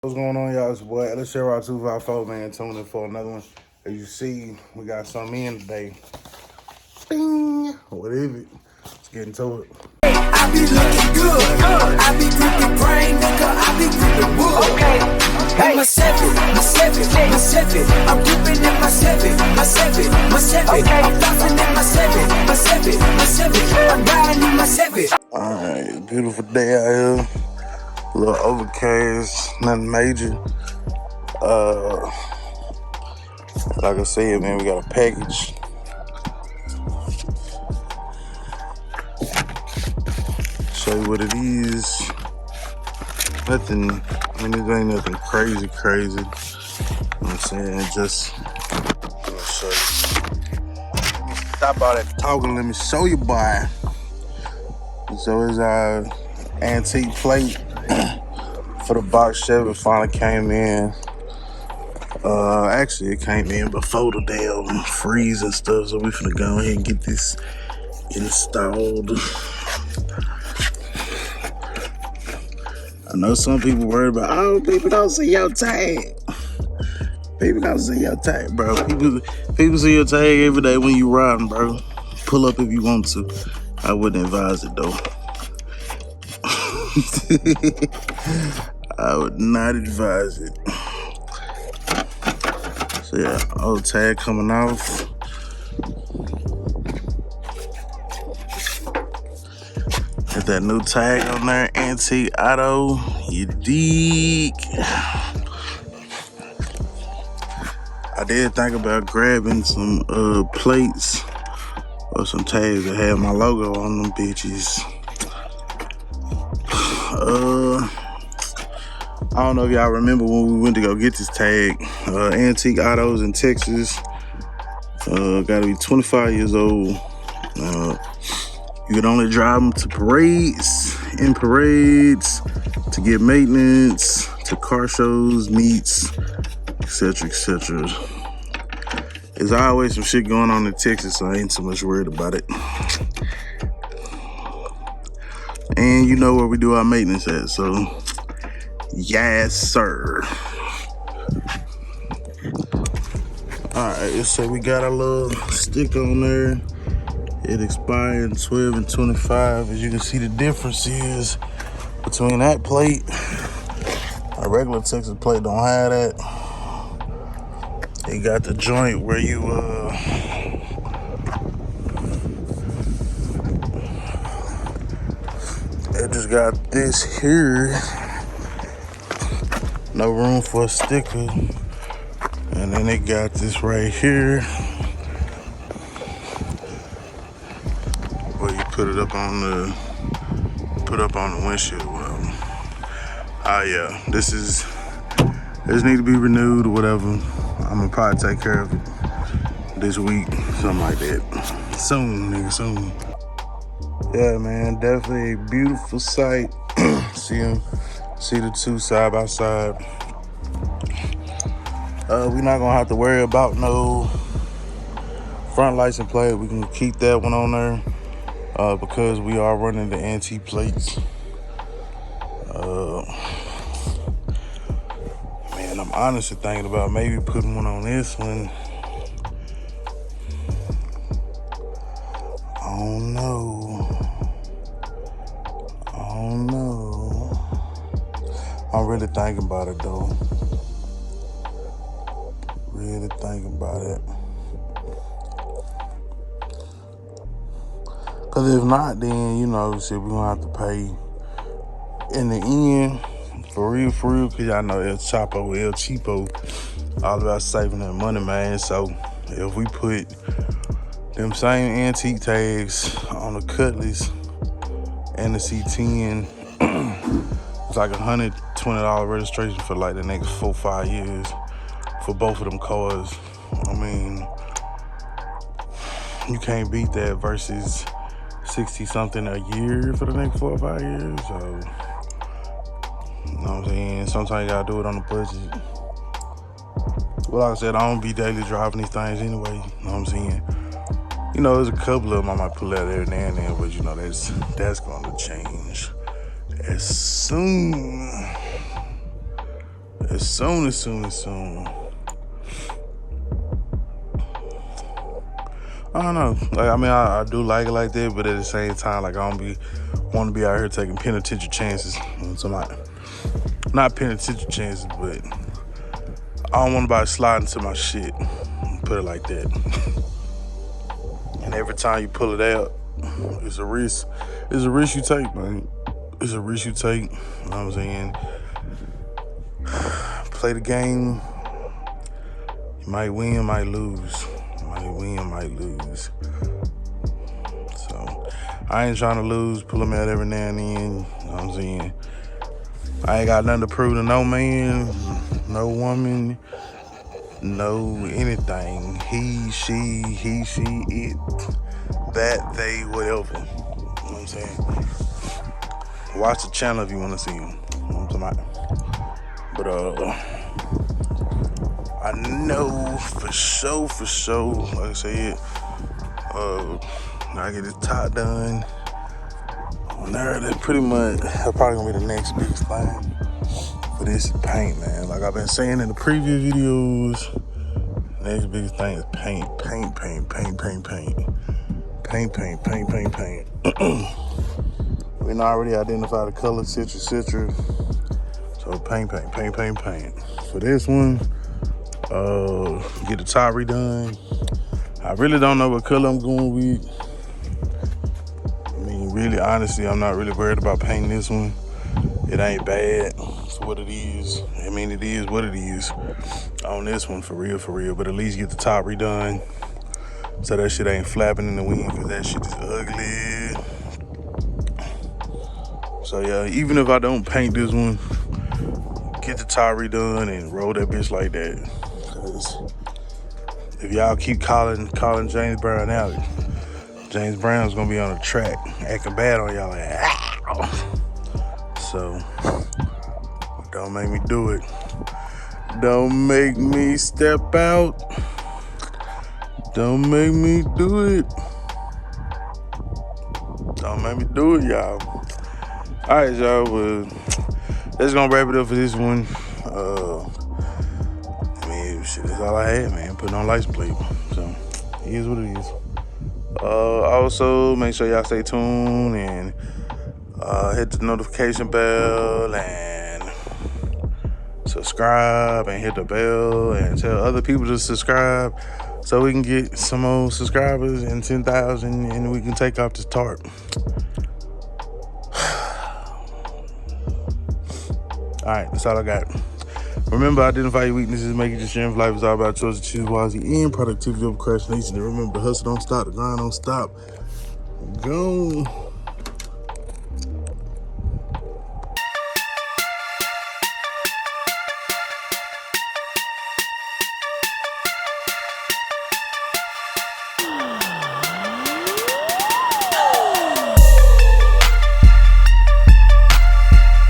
What's going on, y'all? It's your boy Ellis 254, man. Tuning in for another one. As you see, we got something in today. Bing! What is it? Let's get into it. I be looking good. I be gripping brain, nigga. I be gripping wood. Okay. Hey. My Chevy. I'm gripping in my Chevy. Okay. I'm flossing in my Chevy. I'm riding in my Chevy. Alright, beautiful day out here. A little overcast, nothing major. Like I said, man, we got a package. Show you what it is. Nothing, I mean, it ain't nothing crazy. You know what I'm saying? Just, let me show you. Let me stop all that talking, let me show you, boy. So it's our antique plate for the box Chevy finally came in. Actually it came in before the damn freeze and stuff, so we finna go ahead and get this installed. I know some people worried about, oh, people don't see your tag. People don't see your tag, bro. People see your tag every day when you riding, bro. Pull up if you want to. I wouldn't advise it though. I would not advise it. So yeah, old tag coming off. Got that new tag on there, antique auto, you dig. I did think about grabbing some plates or some tags that had my logo on them bitches. I don't know if y'all remember when we went to go get this tag. Antique Autos in Texas. Gotta be 25 years old. You could only drive them to parades, in parades, to get maintenance, to car shows, meets, etc. There's always some shit going on in Texas, so I ain't so much worried about it. And you know where we do our maintenance at, so yes, sir. Alright, so we got a little sticker on there. It expired 12 and 25. As you can see, the difference is between that plate. A regular Texas plate don't have that. It got the joint where you it just got this here. No room for a sticker. And then it got this right here where you put up on the windshield. Well, yeah, this need to be renewed or whatever. I'm gonna probably take care of it this week, something like that. Soon, nigga, soon. Yeah, man, definitely a beautiful sight. See the two side by side. We're not gonna have to worry about no front license plate. We can keep that one on there because we are running the antique plates. Man, I'm honestly thinking about maybe putting one on this one. I don't know. I'm really thinking about it though. Really thinking about it. Cause if not, then you know, shit, we're gonna have to pay in the end for real. Cause y'all know El Cheapo, all about saving that money, man. So if we put them same antique tags on the Cutlass and the C10, it's like $120 registration for like the next 4 or 5 years for both of them cars. I mean, you can't beat that versus 60 something a year for the next 4 or 5 years. So, you know what I'm saying? Sometimes you gotta do it on a budget. Well, like I said, I don't be daily driving these things anyway. You know what I'm saying? You know, there's a couple of them I might pull out every now and then, but you know, that's gonna change as soon As soon. I don't know. Like, I mean, I do like it like that, but at the same time, like, I don't want to be out here taking penitentiary chances. So not penitentiary chances, but I don't want nobody sliding to my shit. Put it like that. And every time you pull it out, it's a risk. It's a risk you take, man. It's a risk you take. You know what I'm saying? Play the game. You might win, might lose. Might lose. So I ain't trying to lose. Pull them out every now and then. You know what I'm saying? I ain't got nothing to prove to no man, no woman, no anything. He, she, it, that, they, whatever. You know what I'm saying? Watch the channel if you want to see them. You know what I'm talking about? But I know for sure, like I said, I get this top done. There, that pretty much, that's probably gonna be the next biggest thing for this paint, man. Like I've been saying in the previous videos, next biggest thing is paint. We already identified the color, citrus. So paint. For this one, get the top redone. I really don't know what color I'm going with. I mean, really, honestly, I'm not really worried about painting this one. It ain't bad. It's what it is. I mean, it is what it is on this one, for real. But at least get the top redone so that shit ain't flapping in the wind, because that shit is ugly. So yeah, even if I don't paint this one, get the top redone and roll that bitch like that. Because if y'all keep calling James Brown out, James Brown's gonna be on the track acting bad on y'all. Like, ow. So don't make me do it. Don't make me step out. Don't make me do it. Don't make me do it, y'all. All right, y'all. Well, that's gonna wrap it up for this one. I mean, shit, that's all I had, man. Putting on license plate. So, it is what it is. Also, make sure y'all stay tuned and hit the notification bell and subscribe and hit the bell and tell other people to subscribe so we can get some more subscribers and 10,000 and we can take off this tarp. All right, that's all I got. Remember, identify your weaknesses, make it your strength. Life is all about choices, choose wisely, and productivity over procrastination. And remember, the hustle don't stop, the grind don't stop. Go.